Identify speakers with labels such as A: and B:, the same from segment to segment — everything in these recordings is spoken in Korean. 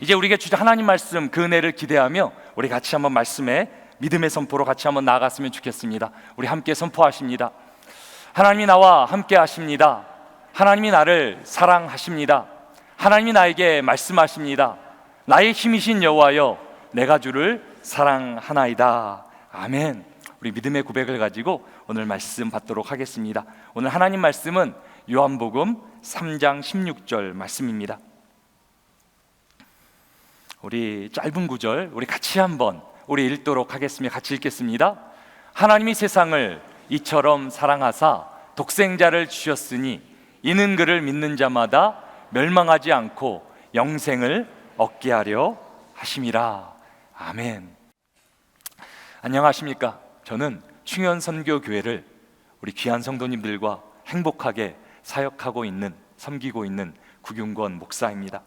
A: 이제 우리에게 주신 하나님 말씀, 그 은혜를 기대하며 우리 같이 한번 말씀에 믿음의 선포로 같이 한번 나아갔으면 좋겠습니다. 우리 함께 선포하십니다. 하나님이 나와 함께 하십니다. 하나님이 나를 사랑하십니다. 하나님이 나에게 말씀하십니다. 나의 힘이신 여호와여, 내가 주를 사랑하나이다. 아멘. 우리 믿음의 고백을 가지고 오늘 말씀 받도록 하겠습니다. 오늘 하나님 말씀은 요한복음 3장 16절 말씀입니다. 우리 짧은 구절 우리 같이 한번 우리 읽도록 하겠습니다. 같이 읽겠습니다. 하나님이 세상을 이처럼 사랑하사 독생자를 주셨으니 이는 그를 믿는 자마다 멸망하지 않고 영생을 얻게 하려 하심이라. 아멘. 안녕하십니까? 저는 충현선교교회를 우리 귀한 성도님들과 행복하게 사역하고 있는, 섬기고 있는 구균권 목사입니다.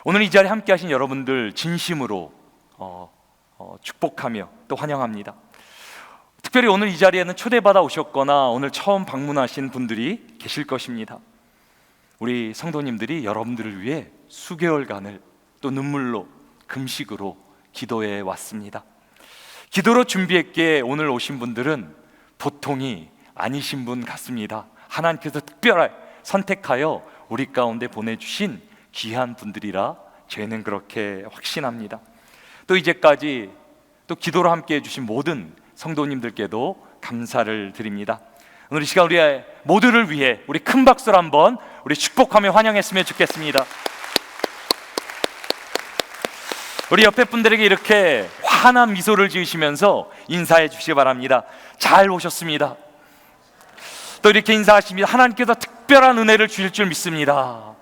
A: 오늘 이 자리에 함께 하신 여러분들 진심으로 축복하며 또 환영합니다. 특별히 오늘 이 자리에는 초대받아 오셨거나 오늘 처음 방문하신 분들이 계실 것입니다. 우리 성도님들이 여러분들을 위해 수개월간을 또 눈물로 금식으로 기도해 왔습니다. 기도로 준비했기에 오늘 오신 분들은 보통이 아니신 분 같습니다. 하나님께서 특별히 선택하여 우리 가운데 보내주신 귀한 분들이라 저희는 그렇게 확신합니다. 또 이제까지 또 기도로 함께 해주신 모든 성도님들께도 감사를 드립니다. 오늘 이 시간 우리 모두를 위해 우리 큰 박수로 한번 우리 축복하며 환영했으면 좋겠습니다. 우리 옆에 분들에게 이렇게 환한 미소를 지으시면서 인사해 주시기 바랍니다. 잘 오셨습니다. 또 이렇게 인사하십니다. 하나님께서 특별한 은혜를 주실 줄 믿습니다.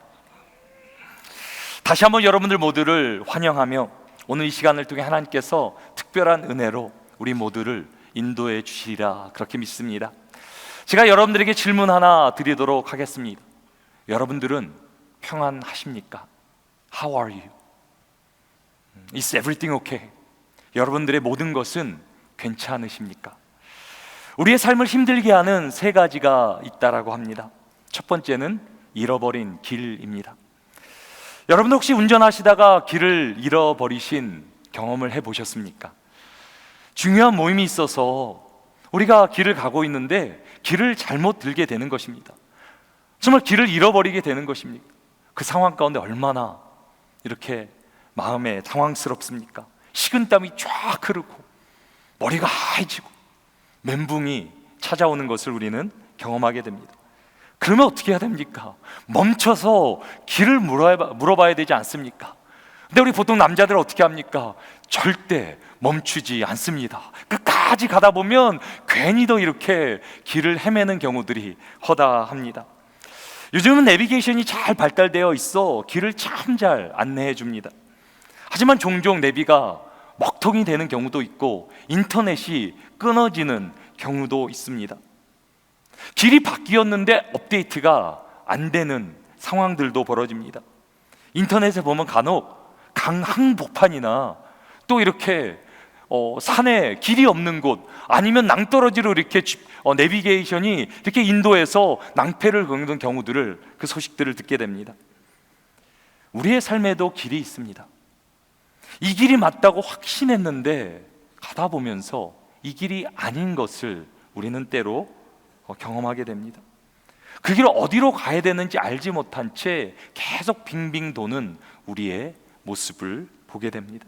A: 다시 한번 여러분들 모두를 환영하며 오늘 이 시간을 통해 하나님께서 특별한 은혜로 우리 모두를 인도해 주시리라 그렇게 믿습니다. 제가 여러분들에게 질문 하나 드리도록 하겠습니다. 여러분들은 평안하십니까? How are you? Is everything okay? 여러분들의 모든 것은 괜찮으십니까? 우리의 삶을 힘들게 하는 세 가지가 있다라고 합니다. 첫 번째는 잃어버린 길입니다. 여러분 혹시 운전하시다가 길을 잃어버리신 경험을 해보셨습니까? 중요한 모임이 있어서 우리가 길을 가고 있는데 길을 잘못 들게 되는 것입니다. 정말 길을 잃어버리게 되는 것입니다. 그 상황 가운데 얼마나 이렇게 마음에 당황스럽습니까? 식은땀이 쫙 흐르고 머리가 하얘지고 멘붕이 찾아오는 것을 우리는 경험하게 됩니다. 그러면 어떻게 해야 됩니까? 멈춰서 길을 물어봐야 되지 않습니까? 근데 우리 보통 남자들은 어떻게 합니까? 절대 멈추지 않습니다. 끝까지 가다 보면 괜히 더 이렇게 길을 헤매는 경우들이 허다합니다. 요즘은 내비게이션이 잘 발달되어 있어 길을 참 잘 안내해 줍니다. 하지만 종종 내비가 먹통이 되는 경우도 있고 인터넷이 끊어지는 경우도 있습니다. 길이 바뀌었는데 업데이트가 안 되는 상황들도 벌어집니다. 인터넷에 보면 간혹 강 한복판이나 또 이렇게 산에 길이 없는 곳 아니면 낭떠러지로 이렇게 내비게이션이 이렇게 인도해서 낭패를 겪는 경우들을 그 소식들을 듣게 됩니다. 우리의 삶에도 길이 있습니다. 이 길이 맞다고 확신했는데 가다 보면서 이 길이 아닌 것을 우리는 때로 경험하게 됩니다. 그 길을 어디로 가야 되는지 알지 못한 채 계속 빙빙 도는 우리의 모습을 보게 됩니다.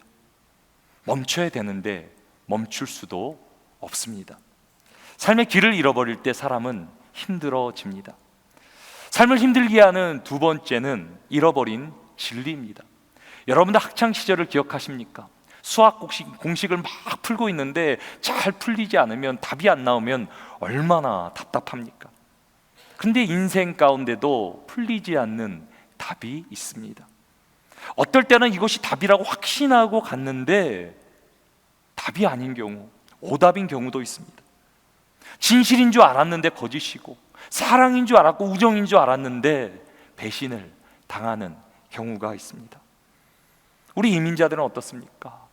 A: 멈춰야 되는데 멈출 수도 없습니다. 삶의 길을 잃어버릴 때 사람은 힘들어집니다. 삶을 힘들게 하는 두 번째는 잃어버린 진리입니다. 여러분들 학창시절을 기억하십니까? 수학 공식을 막 풀고 있는데 잘 풀리지 않으면 답이 안 나오면 얼마나 답답합니까? 근데 인생 가운데도 풀리지 않는 답이 있습니다. 어떨 때는 이것이 답이라고 확신하고 갔는데 답이 아닌 경우, 오답인 경우도 있습니다. 진실인 줄 알았는데 거짓이고 사랑인 줄 알았고 우정인 줄 알았는데 배신을 당하는 경우가 있습니다. 우리 이민자들은 어떻습니까?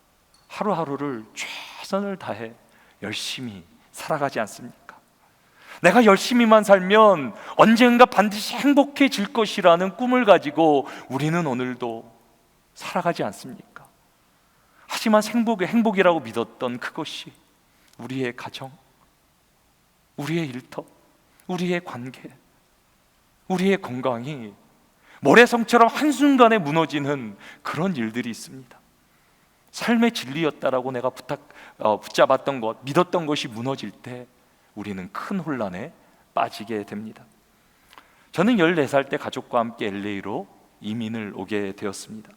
A: 하루하루를 최선을 다해 열심히 살아가지 않습니까? 내가 열심히만 살면 언젠가 반드시 행복해질 것이라는 꿈을 가지고 우리는 오늘도 살아가지 않습니까? 하지만 행복이라고 믿었던 그것이 우리의 가정, 우리의 일터, 우리의 관계, 우리의 건강이 모래성처럼 한순간에 무너지는 그런 일들이 있습니다. 삶의 진리였다라고 내가 붙잡았던 것, 믿었던 것이 무너질 때 우리는 큰 혼란에 빠지게 됩니다. 저는 14살 때 가족과 함께 LA로 이민을 오게 되었습니다.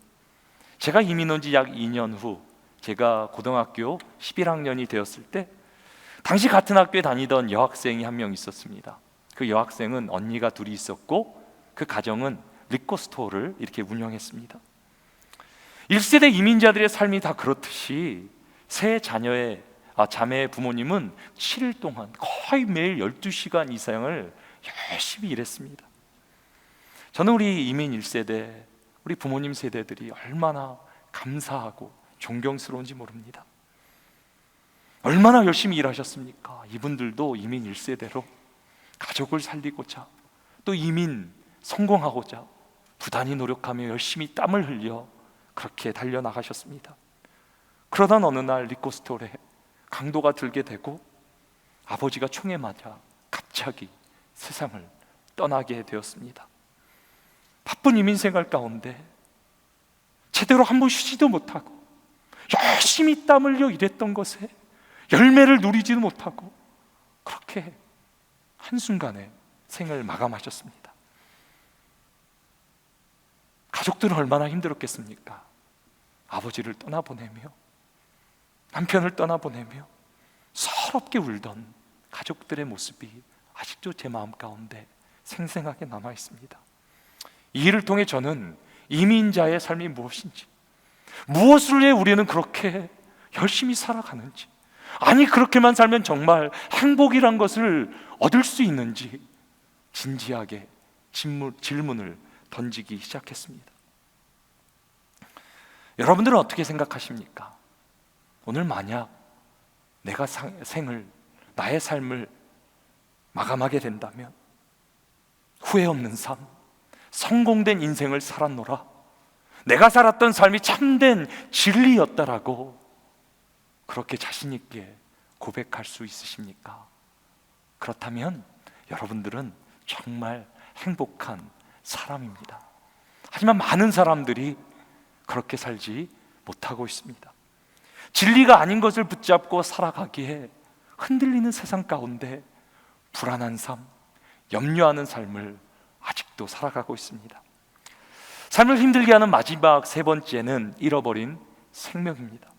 A: 제가 이민 온 지 약 2년 후 제가 고등학교 11학년이 되었을 때 당시 같은 학교에 다니던 여학생이 한 명 있었습니다. 그 여학생은 언니가 둘이 있었고 그 가정은 리코스토어를 이렇게 운영했습니다. 1세대 이민자들의 삶이 다 그렇듯이 세 자매의 부모님은 7일 동안 거의 매일 12시간 이상을 열심히 일했습니다. 저는 우리 이민 1세대, 우리 부모님 세대들이 얼마나 감사하고 존경스러운지 모릅니다. 얼마나 열심히 일하셨습니까? 이분들도 이민 1세대로 가족을 살리고자 또 이민 성공하고자 부단히 노력하며 열심히 땀을 흘려 그렇게 달려나가셨습니다. 그러던 어느 날 리코스토어에 강도가 들게 되고 아버지가 총에 맞아 갑자기 세상을 떠나게 되었습니다. 바쁜 이민 생활 가운데 제대로 한 번 쉬지도 못하고 열심히 땀 흘려 일했던 것에 열매를 누리지도 못하고 그렇게 한순간에 생을 마감하셨습니다. 가족들은 얼마나 힘들었겠습니까? 아버지를 떠나보내며 남편을 떠나보내며 서럽게 울던 가족들의 모습이 아직도 제 마음 가운데 생생하게 남아 있습니다. 이 일을 통해 저는 이민자의 삶이 무엇인지, 무엇을 위해 우리는 그렇게 열심히 살아가는지, 아니 그렇게만 살면 정말 행복이란 것을 얻을 수 있는지 진지하게 질문을 던지기 시작했습니다. 여러분들은 어떻게 생각하십니까? 오늘 만약 내가 나의 삶을 마감하게 된다면 후회 없는 삶, 성공된 인생을 살았노라, 내가 살았던 삶이 참된 진리였다라고 그렇게 자신 있게 고백할 수 있으십니까? 그렇다면 여러분들은 정말 행복한 사람입니다. 하지만 많은 사람들이 그렇게 살지 못하고 있습니다. 진리가 아닌 것을 붙잡고 살아가기에 흔들리는 세상 가운데 불안한 삶, 염려하는 삶을 아직도 살아가고 있습니다. 삶을 힘들게 하는 마지막 세 번째는 잃어버린 생명입니다.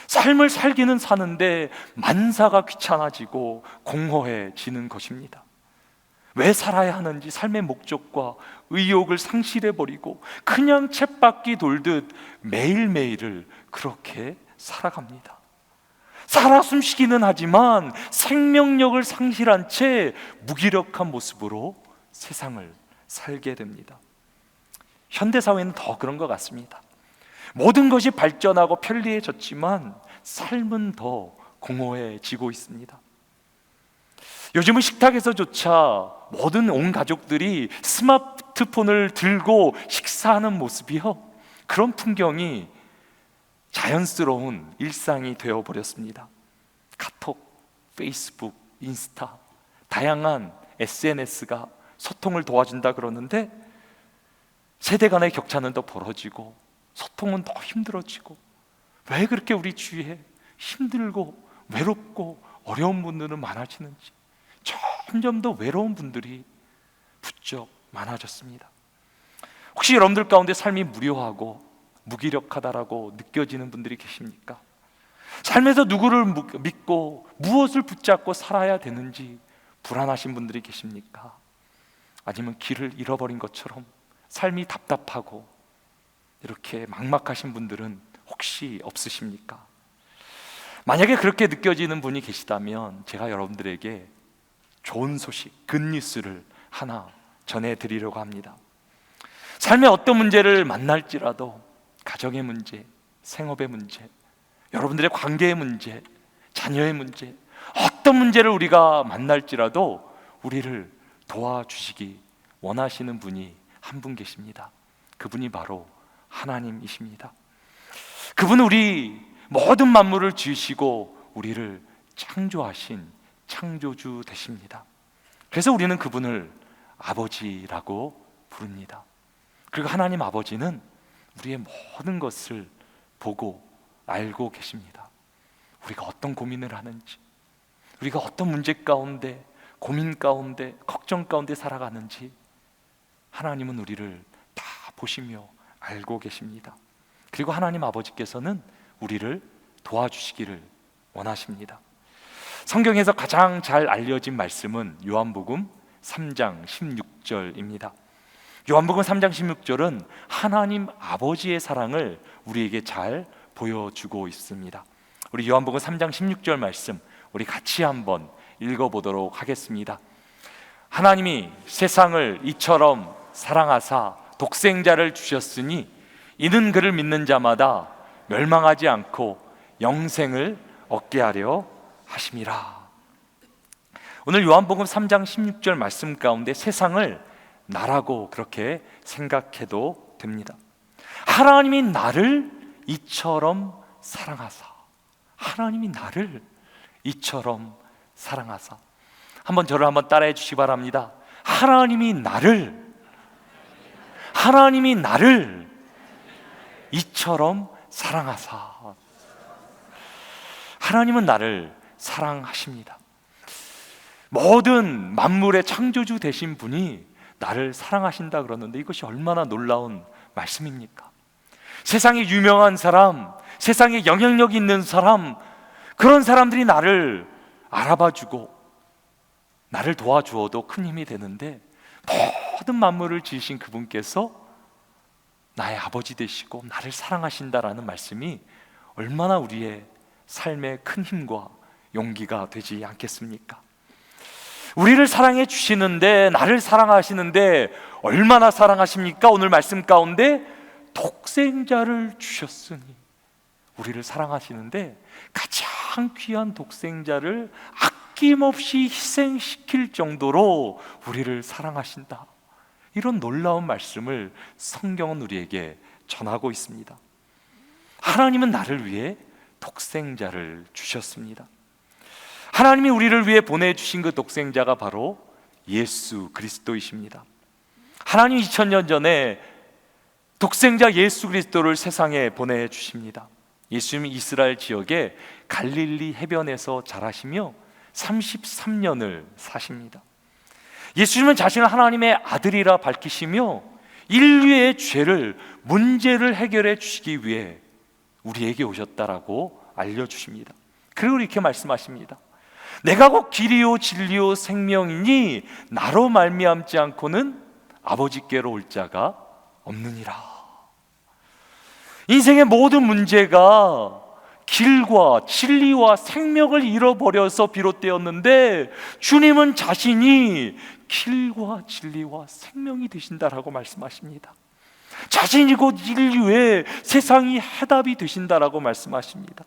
A: 삶을 살기는 사는데 만사가 귀찮아지고 공허해지는 것입니다. 왜 살아야 하는지 삶의 목적과 의욕을 상실해버리고 그냥 쳇바퀴 돌듯 매일매일을 그렇게 살아갑니다. 살아 숨쉬기는 하지만 생명력을 상실한 채 무기력한 모습으로 세상을 살게 됩니다. 현대사회는 더 그런 것 같습니다. 모든 것이 발전하고 편리해졌지만 삶은 더 공허해지고 있습니다. 요즘은 식탁에서조차 모든 온 가족들이 스마트폰을 들고 식사하는 모습이요, 그런 풍경이 자연스러운 일상이 되어버렸습니다. 카톡, 페이스북, 인스타, 다양한 SNS가 소통을 도와준다 그러는데 세대 간의 격차는 더 벌어지고 소통은 더 힘들어지고, 왜 그렇게 우리 주위에 힘들고 외롭고 어려운 분들은 많아지는지, 점점 더 외로운 분들이 부쩍 많아졌습니다. 혹시 여러분들 가운데 삶이 무료하고 무기력하다라고 느껴지는 분들이 계십니까? 삶에서 누구를 믿고 무엇을 붙잡고 살아야 되는지 불안하신 분들이 계십니까? 아니면 길을 잃어버린 것처럼 삶이 답답하고 이렇게 막막하신 분들은 혹시 없으십니까? 만약에 그렇게 느껴지는 분이 계시다면 제가 여러분들에게 좋은 소식, 굿뉴스를 하나 전해드리려고 합니다. 삶의 어떤 문제를 만날지라도 가정의 문제, 생업의 문제, 여러분들의 관계의 문제, 자녀의 문제, 어떤 문제를 우리가 만날지라도 우리를 도와주시기 원하시는 분이 한 분 계십니다. 그분이 바로 하나님이십니다. 그분은 우리 모든 만물을 지으시고 우리를 창조하신 창조주 되십니다. 그래서 우리는 그분을 아버지라고 부릅니다. 그리고 하나님 아버지는 우리의 모든 것을 보고 알고 계십니다. 우리가 어떤 고민을 하는지, 우리가 어떤 문제 가운데, 고민 가운데, 걱정 가운데 살아가는지 하나님은 우리를 다 보시며 알고 계십니다. 그리고 하나님 아버지께서는 우리를 도와주시기를 원하십니다. 성경에서 가장 잘 알려진 말씀은 요한복음 3장 16절입니다. 요한복음 3장 16절은 하나님 아버지의 사랑을 우리에게 잘 보여주고 있습니다. 우리 요한복음 3장 16절 말씀 우리 같이 한번 읽어보도록 하겠습니다. 하나님이 세상을 이처럼 사랑하사 독생자를 주셨으니 이는 그를 믿는 자마다 멸망하지 않고 영생을 얻게 하려 하심이라. 오늘 요한복음 3장 16절 말씀 가운데 세상을 나라고 그렇게 생각해도 됩니다. 하나님이 나를 이처럼 사랑하사, 하나님이 나를 이처럼 사랑하사. 한번 저를 한번 따라해 주시기 바랍니다. 하나님이 나를 이처럼 사랑하사. 하나님은 나를 사랑하십니다. 모든 만물의 창조주 되신 분이 나를 사랑하신다 그러는데 이것이 얼마나 놀라운 말씀입니까? 세상에 유명한 사람, 세상에 영향력 있는 사람, 그런 사람들이 나를 알아봐주고 나를 도와주어도 큰 힘이 되는데 모든 만물을 지으신 그분께서 나의 아버지 되시고 나를 사랑하신다라는 말씀이 얼마나 우리의 삶에 큰 힘과 용기가 되지 않겠습니까? 우리를 사랑해 주시는데, 나를 사랑하시는데 얼마나 사랑하십니까? 오늘 말씀 가운데 독생자를 주셨으니, 우리를 사랑하시는데 가장 귀한 독생자를 아낌없이 희생시킬 정도로 우리를 사랑하신다. 이런 놀라운 말씀을 성경은 우리에게 전하고 있습니다. 하나님은 나를 위해 독생자를 주셨습니다. 하나님이 우리를 위해 보내주신 그 독생자가 바로 예수 그리스도이십니다. 하나님이 2000년 전에 독생자 예수 그리스도를 세상에 보내주십니다. 예수님이 이스라엘 지역의 갈릴리 해변에서 자라시며 33년을 사십니다. 예수님은 자신을 하나님의 아들이라 밝히시며 인류의 죄를, 문제를 해결해 주시기 위해 우리에게 오셨다라고 알려주십니다. 그리고 이렇게 말씀하십니다. 내가 곧 길이요 진리요 생명이니 나로 말미암지 않고는 아버지께로 올 자가 없느니라. 인생의 모든 문제가 길과 진리와 생명을 잃어버려서 비롯되었는데 주님은 자신이 길과 진리와 생명이 되신다라고 말씀하십니다. 자신이 곧 인류의 세상이 해답이 되신다라고 말씀하십니다.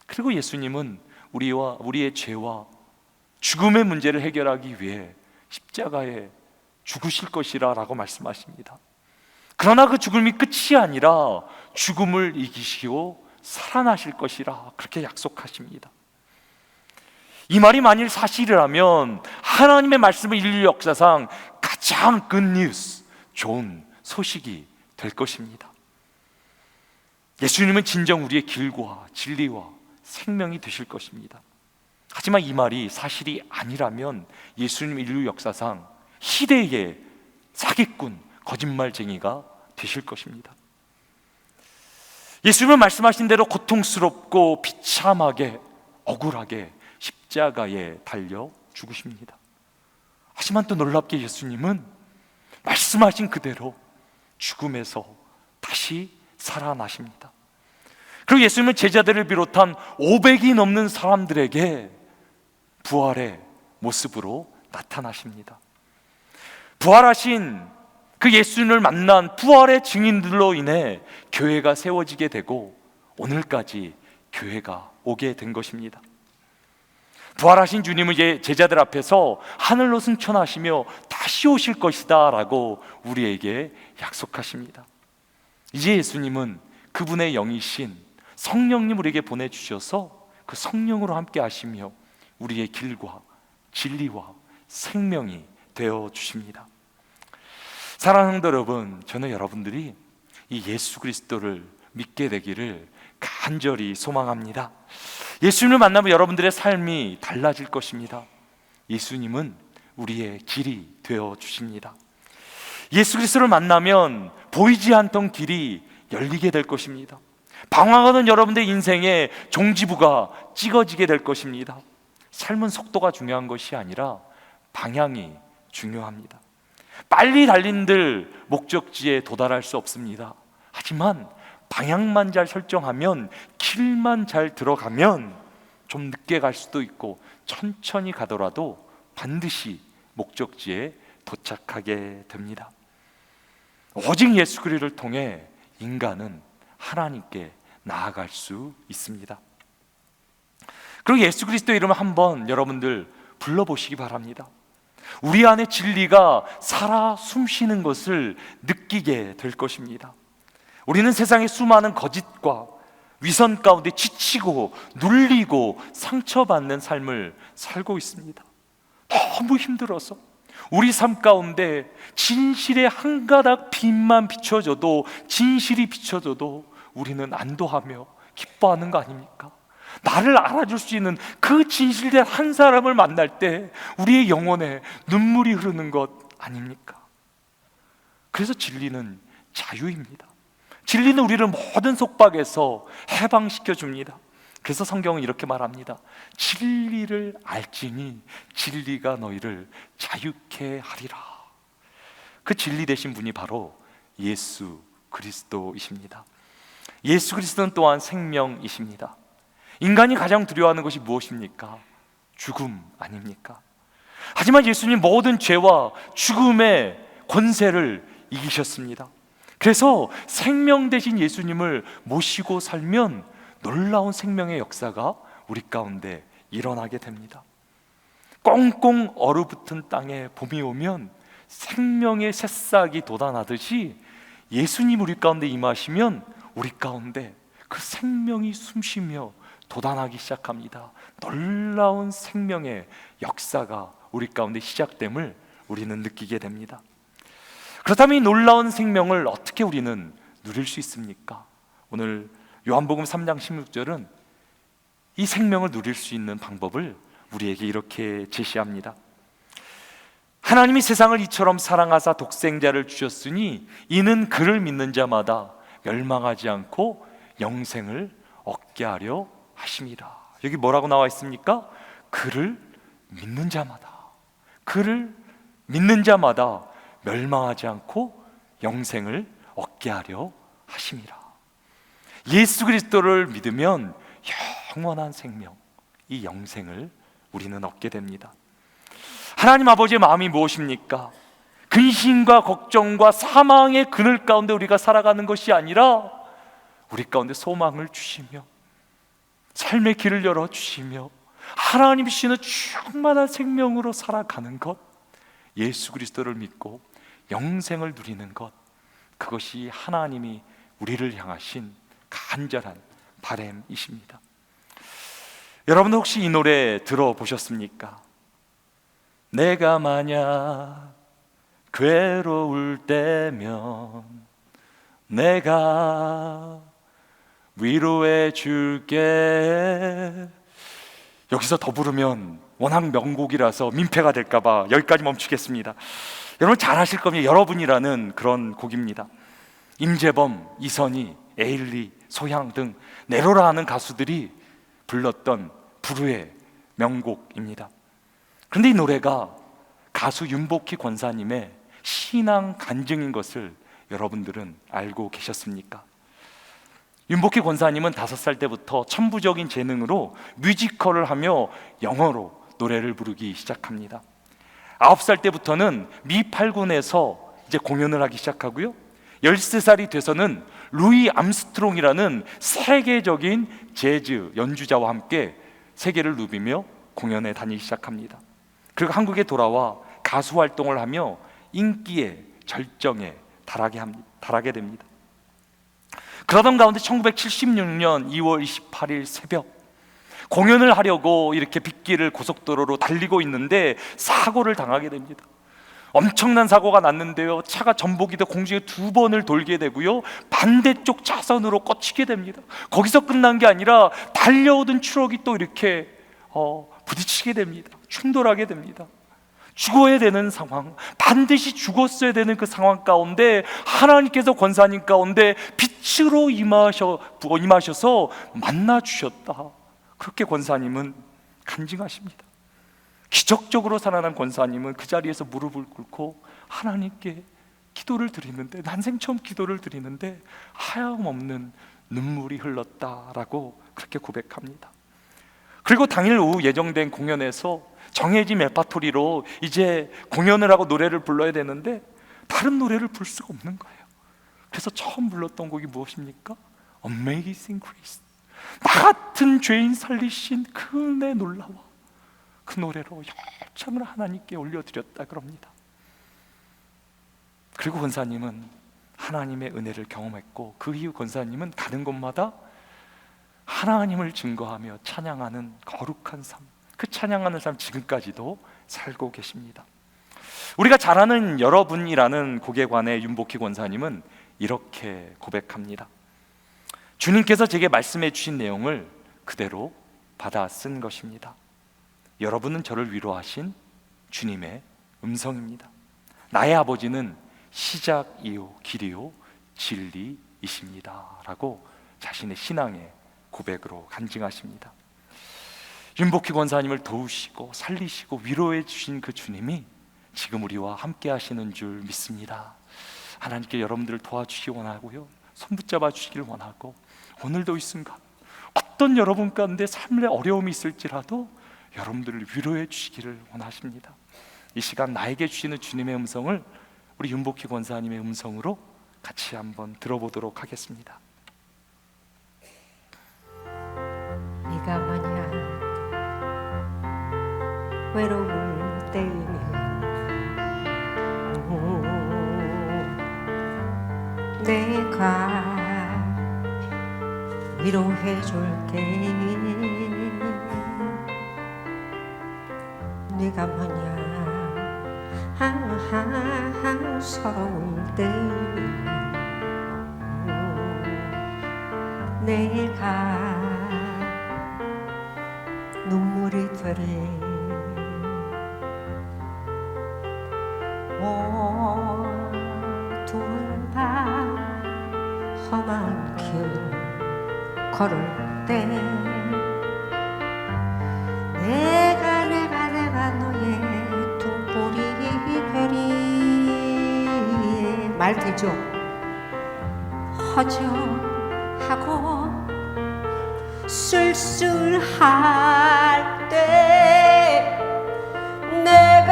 A: 그리고 예수님은 우리의 죄와 죽음의 문제를 해결하기 위해 십자가에 죽으실 것이라 라고 말씀하십니다. 그러나 그 죽음이 끝이 아니라 죽음을 이기시고 살아나실 것이라 그렇게 약속하십니다. 이 말이 만일 사실이라면 하나님의 말씀은 인류 역사상 가장 굿뉴스, 좋은 소식이 될 것입니다. 예수님은 진정 우리의 길과 진리와 생명이 되실 것입니다. 하지만 이 말이 사실이 아니라면 예수님 인류 역사상 희대의 사기꾼, 거짓말쟁이가 되실 것입니다. 예수님은 말씀하신 대로 고통스럽고 비참하게 억울하게 십자가에 달려 죽으십니다. 하지만 또 놀랍게 예수님은 말씀하신 그대로 죽음에서 다시 살아나십니다. 그리고 예수님은 제자들을 비롯한 500이 넘는 사람들에게 부활의 모습으로 나타나십니다. 부활하신 그 예수님을 만난 부활의 증인들로 인해 교회가 세워지게 되고 오늘까지 교회가 오게 된 것입니다. 부활하신 주님은 이제 제자들 앞에서 하늘로 승천하시며 다시 오실 것이다 라고 우리에게 약속하십니다. 이제 예수님은 그분의 영이신 성령님 우리에게 보내주셔서 그 성령으로 함께 하시며 우리의 길과 진리와 생명이 되어 주십니다. 사랑하는 성도 여러분, 저는 여러분들이 이 예수 그리스도를 믿게 되기를 간절히 소망합니다. 예수님을 만나면 여러분들의 삶이 달라질 것입니다. 예수님은 우리의 길이 되어 주십니다. 예수 그리스도를 만나면 보이지 않던 길이 열리게 될 것입니다. 방황하는 여러분들의 인생에 종지부가 찍어지게 될 것입니다. 삶은 속도가 중요한 것이 아니라 방향이 중요합니다. 빨리 달린들 목적지에 도달할 수 없습니다. 하지만 방향만 잘 설정하면, 길만 잘 들어가면 좀 늦게 갈 수도 있고 천천히 가더라도 반드시 목적지에 도착하게 됩니다. 오직 예수 그리스도를 통해 인간은 하나님께 나아갈 수 있습니다. 그리고 예수 그리스도의 이름을 한번 여러분들 불러보시기 바랍니다. 우리 안에 진리가 살아 숨쉬는 것을 느끼게 될 것입니다. 우리는 세상의 수많은 거짓과 위선 가운데 지치고 눌리고 상처받는 삶을 살고 있습니다. 너무 힘들어서 우리 삶 가운데 진실의 한 가닥 빛만 비춰져도, 진실이 비춰져도 우리는 안도하며 기뻐하는 거 아닙니까? 나를 알아줄 수 있는 그 진실된 한 사람을 만날 때 우리의 영혼에 눈물이 흐르는 것 아닙니까? 그래서 진리는 자유입니다. 진리는 우리를 모든 속박에서 해방시켜 줍니다. 그래서 성경은 이렇게 말합니다. 진리를 알지니 진리가 너희를 자유케 하리라. 그 진리 되신 분이 바로 예수 그리스도이십니다. 예수 그리스도는 또한 생명이십니다. 인간이 가장 두려워하는 것이 무엇입니까? 죽음 아닙니까? 하지만 예수님 모든 죄와 죽음의 권세를 이기셨습니다. 그래서 생명 되신 예수님을 모시고 살면 놀라운 생명의 역사가 우리 가운데 일어나게 됩니다. 꽁꽁 얼어붙은 땅에 봄이 오면 생명의 새싹이 돋아나듯이 예수님 우리 가운데 임하시면 우리 가운데 그 생명이 숨쉬며 돋아나기 시작합니다. 놀라운 생명의 역사가 우리 가운데 시작됨을 우리는 느끼게 됩니다. 그렇다면 이 놀라운 생명을 어떻게 우리는 누릴 수 있습니까? 오늘 요한복음 3장 16절은 이 생명을 누릴 수 있는 방법을 우리에게 이렇게 제시합니다. 하나님이 세상을 이처럼 사랑하사 독생자를 주셨으니 이는 그를 믿는 자마다 멸망하지 않고 영생을 얻게 하려 하심이라. 여기 뭐라고 나와 있습니까? 그를 믿는 자마다, 그를 믿는 자마다 멸망하지 않고 영생을 얻게 하려 하심이라. 예수 그리스도를 믿으면 영원한 생명, 이 영생을 우리는 얻게 됩니다. 하나님 아버지의 마음이 무엇입니까? 근심과 걱정과 사망의 그늘 가운데 우리가 살아가는 것이 아니라 우리 가운데 소망을 주시며 삶의 길을 열어주시며 하나님이 주시는 충만한 생명으로 살아가는 것, 예수 그리스도를 믿고 영생을 누리는 것, 그것이 하나님이 우리를 향하신 간절한 바람이십니다. 여러분 혹시 이 노래 들어보셨습니까? 내가 만약 괴로울 때면 내가 위로해 줄게. 여기서 더 부르면 워낙 명곡이라서 민폐가 될까봐 여기까지 멈추겠습니다. 여러분 잘 아실 겁니다. 여러분이라는 그런 곡입니다. 임재범, 이선희, 에일리, 소향 등 네로라 하는 가수들이 불렀던 불후의 명곡입니다. 그런데 이 노래가 가수 윤복희 권사님의 신앙 간증인 것을 여러분들은 알고 계셨습니까? 윤복희 권사님은 5살 때부터 천부적인 재능으로 뮤지컬을 하며 영어로 노래를 부르기 시작합니다. 9살 때부터는 미 8군에서 이제 공연을 하기 시작하고요. 13살이 돼서는 루이 암스트롱이라는 세계적인 재즈 연주자와 함께 세계를 누비며 공연에 다니기 시작합니다. 그리고 한국에 돌아와 가수 활동을 하며 인기의 절정에 달하게 됩니다. 그러던 가운데 1976년 2월 28일 새벽, 공연을 하려고 이렇게 빗길을 고속도로로 달리고 있는데 사고를 당하게 됩니다. 엄청난 사고가 났는데요, 차가 전복이 돼 공중에 2번을 돌게 되고요, 반대쪽 차선으로 꽂히게 됩니다. 거기서 끝난 게 아니라 달려오던 트럭이 또 이렇게 부딪히게 됩니다. 충돌하게 됩니다. 죽어야 되는 상황, 반드시 죽었어야 되는 그 상황 가운데 하나님께서 권사님 가운데 빛으로 임하셔서 만나 주셨다. 그렇게 권사님은 간증하십니다. 기적적으로 살아난 권사님은 그 자리에서 무릎을 꿇고 하나님께 기도를 드리는데, 난생 처음 기도를 드리는데 하염없는 눈물이 흘렀다라고 그렇게 고백합니다. 그리고 당일 오후 예정된 공연에서 정해진 레파토리로 이제 공연을 하고 노래를 불러야 되는데 다른 노래를 부를 수가 없는 거예요. 그래서 처음 불렀던 곡이 무엇입니까? Amazing Grace. 나 같은 죄인 살리신 그 은혜 놀라워, 그 노래로 열창을 하나님께 올려드렸다 그럽니다. 그리고 권사님은 하나님의 은혜를 경험했고, 그 이후 권사님은 가는 곳마다 하나님을 증거하며 찬양하는 거룩한 삶, 그 찬양하는 삶 지금까지도 살고 계십니다. 우리가 잘 아는 여러분이라는 곡에 관해 윤복희 권사님은 이렇게 고백합니다. 주님께서 제게 말씀해 주신 내용을 그대로 받아 쓴 것입니다. 여러분은 저를 위로하신 주님의 음성입니다. 나의 아버지는 시작이요 길이요 진리이십니다 라고 자신의 신앙의 고백으로 간증하십니다. 윤복희 권사님을 도우시고 살리시고 위로해 주신 그 주님이 지금 우리와 함께 하시는 줄 믿습니다. 하나님께 여러분들을 도와주시기 원하고요, 손붙잡아 주시길 원하고, 오늘도 이 순간 어떤 여러분 가운데 삶의 어려움이 있을지라도 여러분들을 위로해 주시기를 원하십니다. 이 시간 나에게 주시는 주님의 음성을 우리 윤복희 권사님의 음성으로 같이 한번 들어보도록 하겠습니다.
B: 네가 만약 외로울 때이면 내가 위로해 줄게. 네가 만약 서러울 때이면 내가 눈물이 되리. 어두운 밤 험한 길 걸을 때 내가 너의 등불이 되리. 말 되죠? 허전하고 쓸쓸할 때 내가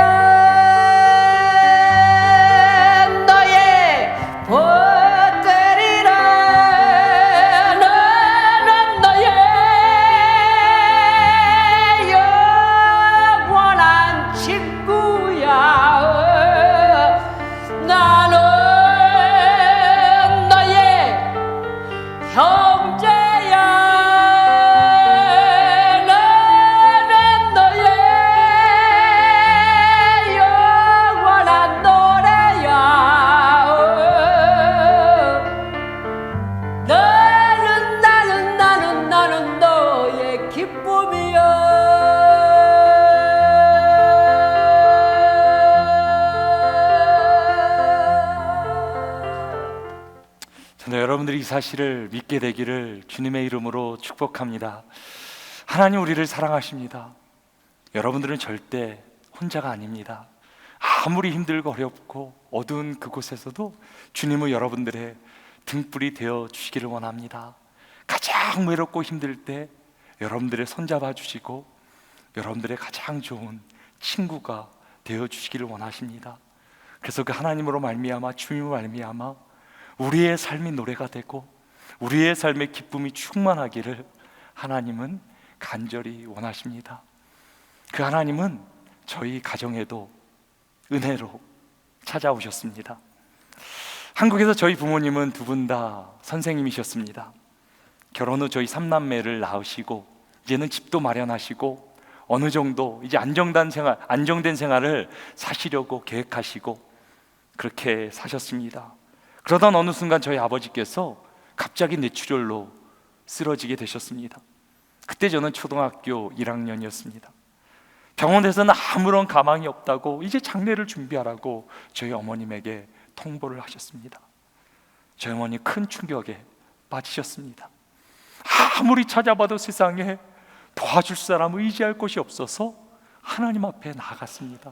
B: 너의 보따리라. 나는 너의 영원한 친구야. 나는 너의 형제야. 나는 너의 영원한 노래야. 나는 너의 기쁨이야.
A: 저는 여러분들이 이 사실을 믿게 되기를 주님의 이름으로 축복합니다. 하나님 우리를 사랑하십니다. 여러분들은 절대 혼자가 아닙니다. 아무리 힘들고 어렵고 어두운 그곳에서도 주님은 여러분들의 등불이 되어 주시기를 원합니다. 가장 외롭고 힘들 때 여러분들의 손잡아 주시고 여러분들의 가장 좋은 친구가 되어 주시기를 원하십니다. 그래서 그 하나님으로 말미암아, 주님으로 말미암아 우리의 삶이 노래가 되고 우리의 삶의 기쁨이 충만하기를 하나님은 간절히 원하십니다. 그 하나님은 저희 가정에도 은혜로 찾아오셨습니다. 한국에서 저희 부모님은 두 분 다 선생님이셨습니다. 결혼 후 저희 3남매를 낳으시고 이제는 집도 마련하시고 어느 정도 이제 안정된 생활을 사시려고 계획하시고 그렇게 사셨습니다. 그러던 어느 순간 저희 아버지께서 갑자기 뇌출혈로 쓰러지게 되셨습니다. 그때 저는 초등학교 1학년이었습니다. 병원에서는 아무런 가망이 없다고 이제 장례를 준비하라고 저희 어머님에게 통보를 하셨습니다. 저희 어머니 큰 충격에 빠지셨습니다. 아무리 찾아봐도 세상에 도와줄 사람, 의지할 곳이 없어서 하나님 앞에 나아갔습니다.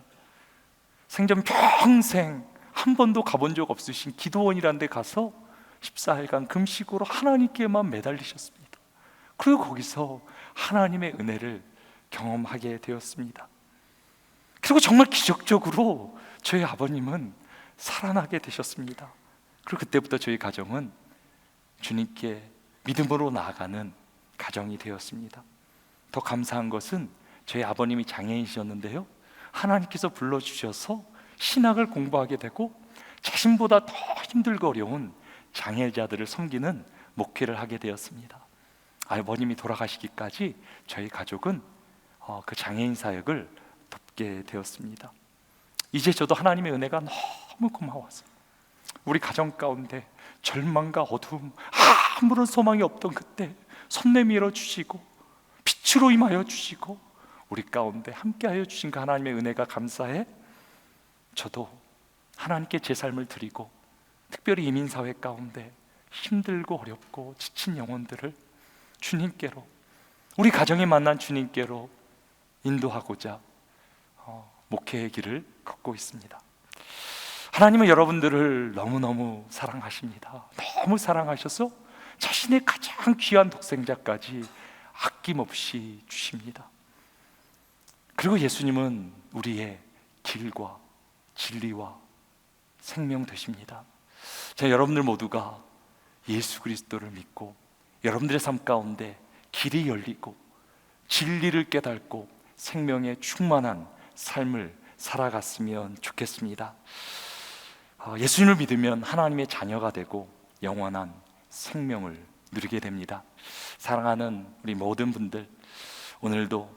A: 생전 평생 한 번도 가본 적 없으신 기도원이라는 데 가서 14일간 금식으로 하나님께만 매달리셨습니다. 그리고 거기서 하나님의 은혜를 경험하게 되었습니다. 그리고 정말 기적적으로 저희 아버님은 살아나게 되셨습니다. 그리고 그때부터 저희 가정은 주님께 믿음으로 나아가는 가정이 되었습니다. 더 감사한 것은 저희 아버님이 장애인이셨는데요, 하나님께서 불러주셔서 신학을 공부하게 되고 자신보다 더 힘들고 어려운 장애자들을 섬기는 목회를 하게 되었습니다. 아버님이 돌아가시기까지 저희 가족은 그 장애인 사역을 돕게 되었습니다. 이제 저도 하나님의 은혜가 너무 고마워서 우리 가정 가운데 절망과 어두움, 아무런 소망이 없던 그때 손 내밀어 주시고 빛으로 임하여 주시고 우리 가운데 함께하여 주신 그 하나님의 은혜가 감사해 저도 하나님께 제 삶을 드리고 특별히 이민사회 가운데 힘들고 어렵고 지친 영혼들을 주님께로, 우리 가정에 만난 주님께로 인도하고자 목회의 길을 걷고 있습니다. 하나님은 여러분들을 너무너무 사랑하십니다. 너무 사랑하셔서 자신의 가장 귀한 독생자까지 아낌없이 주십니다. 그리고 예수님은 우리의 길과 진리와 생명 되십니다. 자, 여러분들 모두가 예수 그리스도를 믿고 여러분들의 삶 가운데 길이 열리고 진리를 깨닫고 생명에 충만한 삶을 살아갔으면 좋겠습니다. 예수님을 믿으면 하나님의 자녀가 되고 영원한 생명을 누리게 됩니다. 사랑하는 우리 모든 분들, 오늘도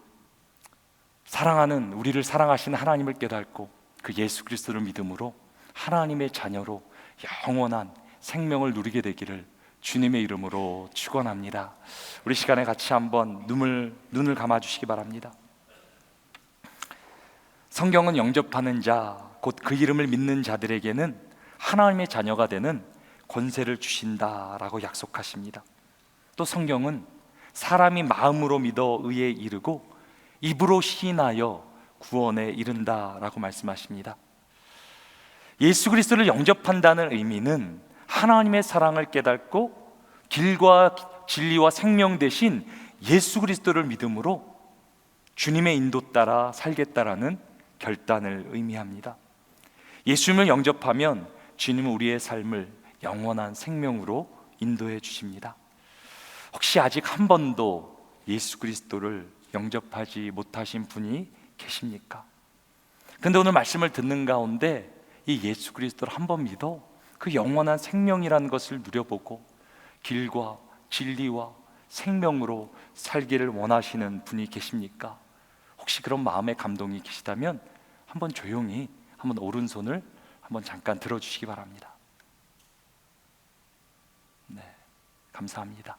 A: 사랑하는 우리를 사랑하시는 하나님을 깨닫고 그 예수 그리스도를 믿음으로 하나님의 자녀로 영원한 생명을 누리게 되기를 주님의 이름으로 축원합니다. 우리 시간에 같이 한번 눈을 감아주시기 바랍니다. 성경은 영접하는 자, 곧 그 이름을 믿는 자들에게는 하나님의 자녀가 되는 권세를 주신다라고 약속하십니다. 또 성경은 사람이 마음으로 믿어 의에 이르고 입으로 시인하여 구원에 이른다라고 말씀하십니다. 예수 그리스도를 영접한다는 의미는 하나님의 사랑을 깨닫고 길과 진리와 생명 대신 예수 그리스도를 믿음으로 주님의 인도 따라 살겠다라는 결단을 의미합니다. 예수님을 영접하면 주님은 우리의 삶을 영원한 생명으로 인도해 주십니다. 혹시 아직 한 번도 예수 그리스도를 영접하지 못하신 분이 계십니까? 근데 오늘 말씀을 듣는 가운데 이 예수 그리스도를 한 번 믿어 그 영원한 생명이라는 것을 누려보고 길과 진리와 생명으로 살기를 원하시는 분이 계십니까? 혹시 그런 마음의 감동이 계시다면 한번 조용히 한번 오른손을 한번 잠깐 들어주시기 바랍니다. 네, 감사합니다.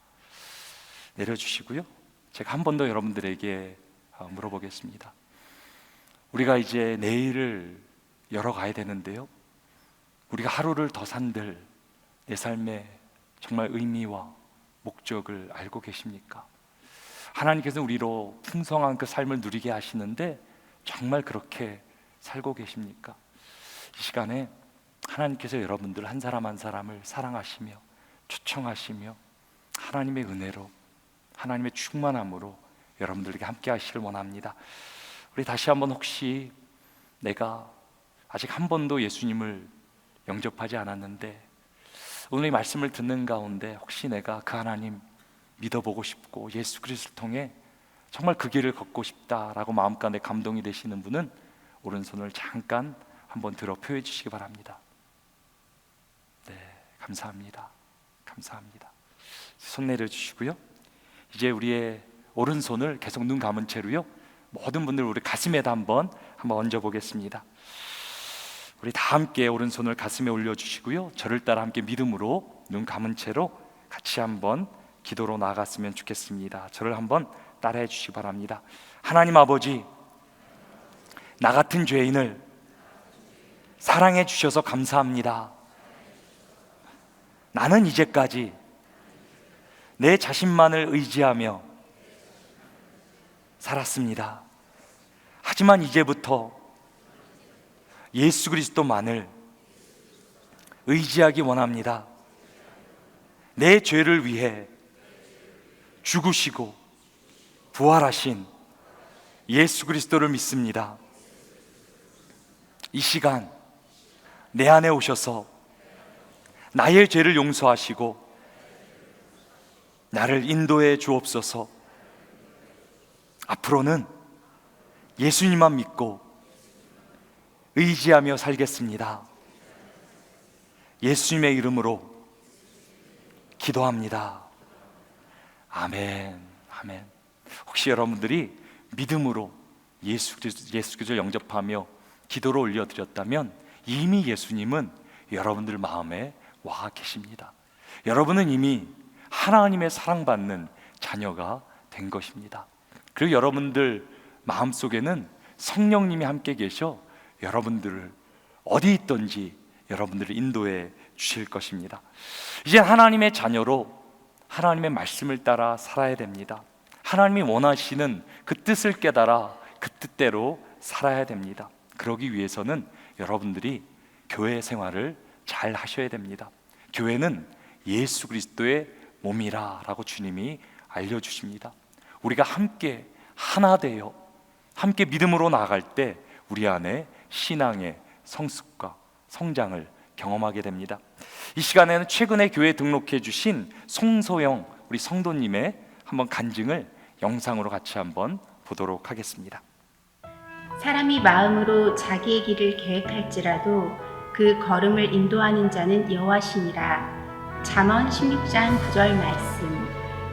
A: 내려주시고요. 제가 한 번 더 여러분들에게 물어보겠습니다. 우리가 이제 내일을 열어가야 되는데요, 우리가 하루를 더 산들 내 삶의 정말 의미와 목적을 알고 계십니까? 하나님께서 우리로 풍성한 그 삶을 누리게 하시는데 정말 그렇게 살고 계십니까? 이 시간에 하나님께서 여러분들 한 사람 한 사람을 사랑하시며 초청하시며 하나님의 은혜로, 하나님의 충만함으로 여러분들에게 함께 하시길 원합니다. 우리 다시 한번, 혹시 내가 아직 한 번도 예수님을 영접하지 않았는데 오늘 이 말씀을 듣는 가운데 혹시 내가 그 하나님 믿어보고 싶고 예수 그리스도를 통해 정말 그 길을 걷고 싶다라고 마음 가운데 감동이 되시는 분은 오른손을 잠깐 한번 들어 표해 주시기 바랍니다. 네. 감사합니다. 감사합니다. 손 내려주시고요. 이제 우리의 오른손을 계속 눈 감은 채로요, 모든 분들 우리 가슴에다 한번 얹어 보겠습니다. 우리 다 함께 오른손을 가슴에 올려주시고요, 저를 따라 함께 믿음으로 눈 감은 채로 같이 한번 기도로 나아갔으면 좋겠습니다. 저를 한번 따라해 주시기 바랍니다. 하나님 아버지, 나 같은 죄인을 사랑해 주셔서 감사합니다. 나는 이제까지 내 자신만을 의지하며 살았습니다. 하지만 이제부터 예수 그리스도만을 의지하기 원합니다. 내 죄를 위해 죽으시고 부활하신 예수 그리스도를 믿습니다. 이 시간 내 안에 오셔서 나의 죄를 용서하시고 나를 인도해 주옵소서. 앞으로는 예수님만 믿고 의지하며 살겠습니다. 예수님의 이름으로 기도합니다. 아멘. 아멘. 혹시 여러분들이 믿음으로 예수 그리스도를 영접하며 기도를 올려드렸다면 이미 예수님은 여러분들 마음에 와 계십니다. 여러분은 이미 하나님의 사랑받는 자녀가 된 것입니다. 그리고 여러분들 마음속에는 성령님이 함께 계셔 여러분들을 어디 있든지 여러분들을 인도해 주실 것입니다. 이제 하나님의 자녀로 하나님의 말씀을 따라 살아야 됩니다. 하나님이 원하시는 그 뜻을 깨달아 그 뜻대로 살아야 됩니다. 그러기 위해서는 여러분들이 교회 생활을 잘 하셔야 됩니다. 교회는 예수 그리스도의 몸이라 라고 주님이 알려주십니다. 우리가 함께 하나 되어 함께 믿음으로 나아갈 때 우리 안에 신앙의 성숙과 성장을 경험하게 됩니다. 이 시간에는 최근에 교회에 등록해 주신 송소영 우리 성도님의 한번 간증을 영상으로 같이 한번 보도록 하겠습니다.
C: 사람이 마음으로 자기의 길을 계획할지라도 그 걸음을 인도하는 자는 여호와시니라. 잠언 16장 9절 말씀.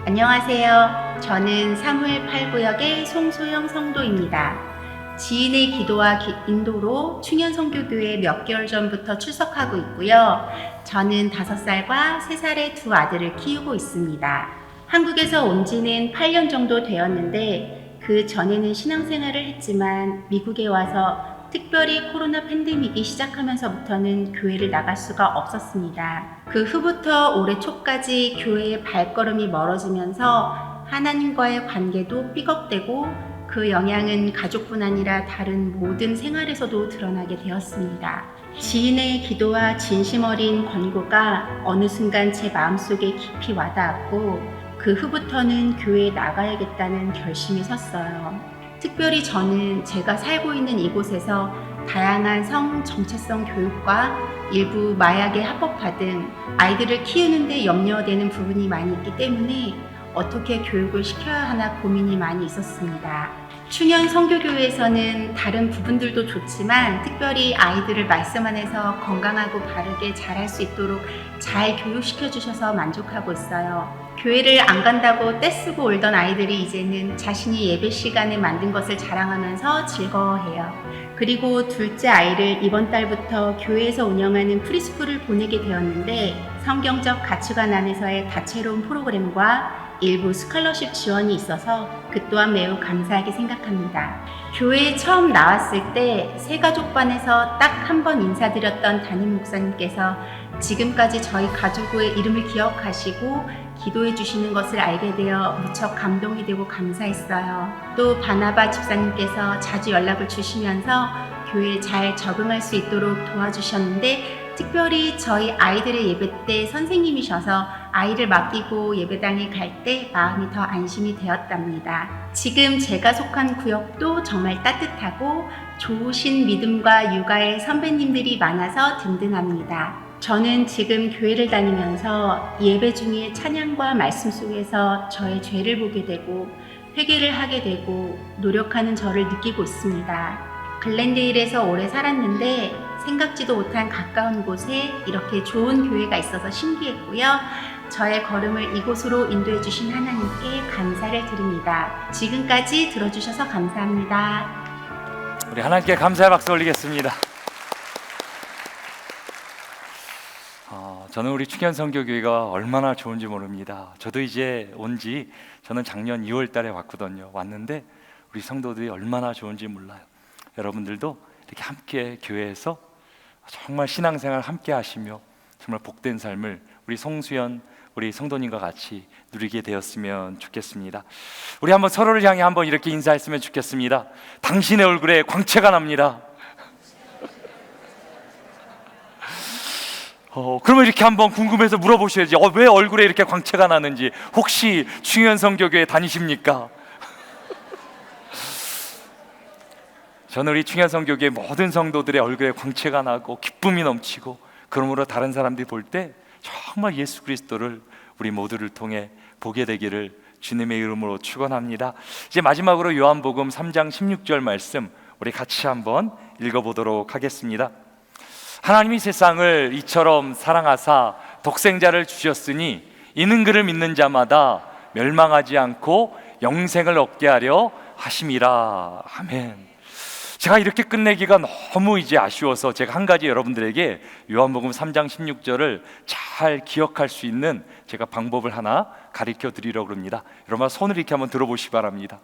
C: 안녕하세요. 저는 사무엘 8구역의 송소영 성도입니다. 지인의 기도와 인도로 충현 선교교회에 몇 개월 전부터 출석하고 있고요. 저는 5살과 3살의 두 아들을 키우고 있습니다. 한국에서 온 지는 8년 정도 되었는데 그 전에는 신앙생활을 했지만 미국에 와서 특별히 코로나 팬데믹이 시작하면서부터는 교회를 나갈 수가 없었습니다. 그 후부터 올해 초까지 교회의 발걸음이 멀어지면서 하나님과의 관계도 삐걱대고 그 영향은 가족뿐 아니라 다른 모든 생활에서도 드러나게 되었습니다. 지인의 기도와 진심 어린 권고가 어느 순간 제 마음속에 깊이 와닿았고 그 후부터는 교회에 나가야겠다는 결심이 섰어요. 특별히 저는 제가 살고 있는 이곳에서 다양한 성 정체성 교육과 일부 마약에 합법화 등 아이들을 키우는데 염려되는 부분이 많이 있기 때문에 어떻게 교육을 시켜야 하나 고민이 많이 있었습니다. 충현 성교교회에서는 다른 부분들도 좋지만 특별히 아이들을 말씀 안에서 건강하고 바르게 자랄 수 있도록 잘 교육시켜 주셔서 만족하고 있어요. 교회를 안 간다고 떼쓰고 울던 아이들이 이제는 자신이 예배 시간에 만든 것을 자랑하면서 즐거워해요. 그리고 둘째 아이를 이번 달부터 교회에서 운영하는 프리스쿨을 보내게 되었는데 성경적 가치관 안에서의 다채로운 프로그램과 일부 스칼러십 지원이 있어서 그 또한 매우 감사하게 생각합니다. 교회에 처음 나왔을 때 새가족반에서 딱 한 번 인사드렸던 담임 목사님께서 지금까지 저희 가족의 이름을 기억하시고 기도해 주시는 것을 알게 되어 무척 감동이 되고 감사했어요. 또 바나바 집사님께서 자주 연락을 주시면서 교회에 잘 적응할 수 있도록 도와주셨는데 특별히 저희 아이들의 예배 때 선생님이셔서 아이를 맡기고 예배당에 갈 때 마음이 더 안심이 되었답니다. 지금 제가 속한 구역도 정말 따뜻하고 좋으신 믿음과 육아의 선배님들이 많아서 든든합니다. 저는 지금 교회를 다니면서 예배 중에 찬양과 말씀 속에서 저의 죄를 보게 되고 회개를 하게 되고 노력하는 저를 느끼고 있습니다. 글렌데일에서 오래 살았는데 생각지도 못한 가까운 곳에 이렇게 좋은 교회가 있어서 신기했고요. 저의 걸음을 이곳으로 인도해 주신 하나님께 감사를 드립니다. 지금까지 들어주셔서 감사합니다.
A: 우리 하나님께 감사의 박수 올리겠습니다. 저는 우리 충현선교교회가 얼마나 좋은지 모릅니다. 저도 이제 온지 저는 작년 2월 달에 왔거든요. 왔는데 우리 성도들이 얼마나 좋은지 몰라요. 여러분들도 이렇게 함께 교회에서 정말 신앙생활 함께 하시며 정말 복된 삶을 우리 송수연 우리 성도님과 같이 누리게 되었으면 좋겠습니다. 우리 한번 서로를 향해 한번 이렇게 인사했으면 좋겠습니다. 당신의 얼굴에 광채가 납니다. 그러면 이렇게 한번 궁금해서 물어보셔야지. 왜 얼굴에 이렇게 광채가 나는지. 혹시 충현성교교에 다니십니까? 저는 우리 충현성교교의 모든 성도들의 얼굴에 광채가 나고 기쁨이 넘치고, 그러므로 다른 사람들이 볼 때 정말 예수 그리스도를 우리 모두를 통해 보게 되기를 주님의 이름으로 축원합니다. 이제 마지막으로 요한복음 3장 16절 말씀 우리 같이 한번 읽어보도록 하겠습니다. 하나님이 세상을 이처럼 사랑하사 독생자를 주셨으니 이는 그를 믿는 자마다 멸망하지 않고 영생을 얻게 하려 하심이라. 아멘. 제가 이렇게 끝내기가 너무 이제 아쉬워서 제가 한 가지 여러분들에게 요한복음 3장 16절을 잘 기억할 수 있는 제가 방법을 하나 가르쳐 드리려고 합니다. 여러분 손을 이렇게 한번 들어보시기 바랍니다.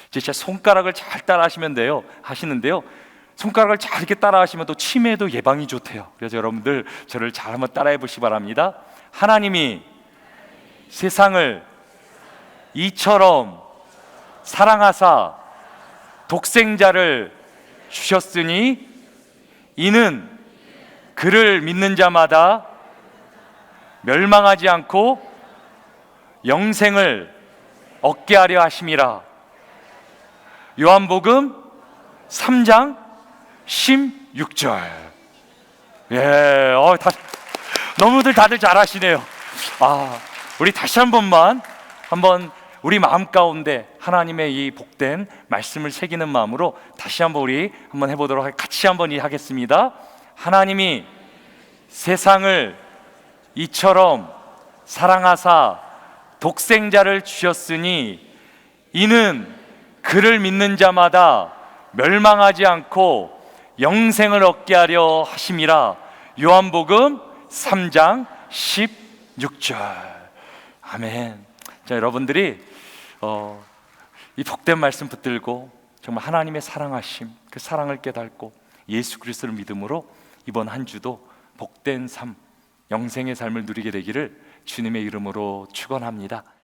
A: 이제 제 손가락을 잘 따라 하시는데요. 손가락을 잘 이렇게 따라 하시면 또 치매도 예방이 좋대요. 그래서 여러분들 저를 잘 한번 따라해 보시기 바랍니다. 하나님이 세상을 이처럼 사랑하사 독생자를 주셨으니 이는 그를 믿는 자마다 멸망하지 않고 영생을 얻게 하려 하심이라. 요한복음 3장 16절. 예, 너무들 다들 잘하시네요. 우리 다시 한 번만 우리 마음 가운데 하나님의 이 복된 말씀을 새기는 마음으로 다시 한번 우리 한번 해보도록 같이 한번 하겠습니다. 하나님이 세상을 이처럼 사랑하사 독생자를 주셨으니 이는 그를 믿는 자마다 멸망하지 않고 영생을 얻게 하려 하심이라. 요한복음 3장 16절. 아멘. 자, 여러분들이 이 복된 말씀 붙들고 정말 하나님의 사랑하심, 그 사랑을 깨닫고 예수 그리스도를 믿음으로 이번 한 주도 복된 삶, 영생의 삶을 누리게 되기를 주님의 이름으로 축원합니다.